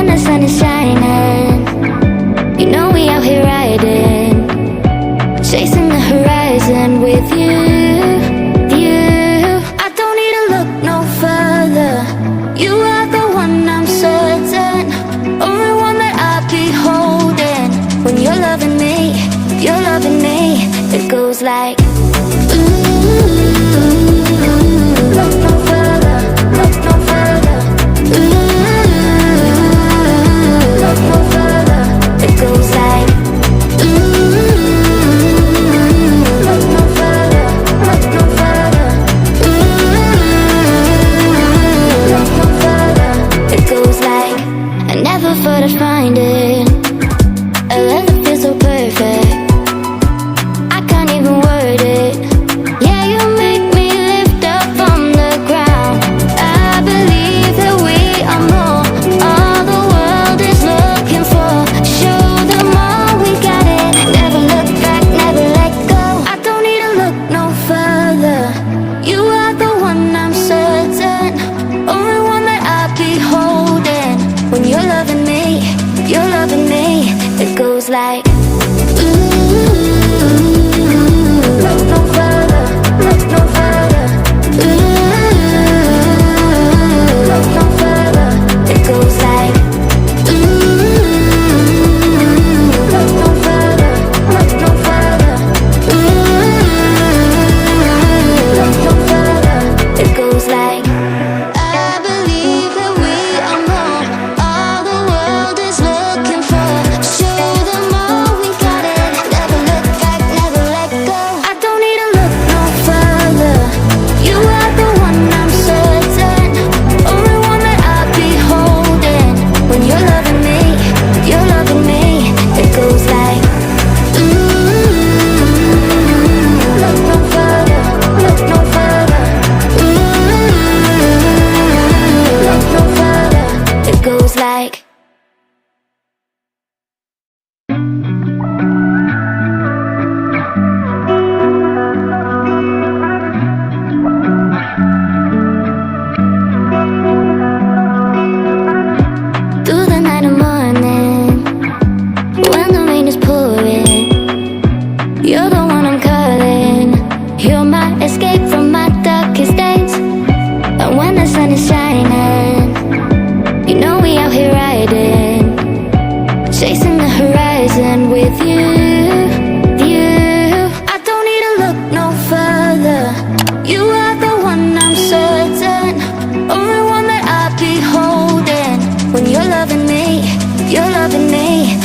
when the sun is shining. You know we out here riding, chasing the horizon with you. I don't need to look no further. You are the one, I'm certain. Only one that I'll be holding. When you're loving me, it goes like ooh. Look no further, look no further. Ooh, look no further. It goes like ooh. Look no further, look no further. Ooh, look no further. It goes like I never thought I'd find it. I love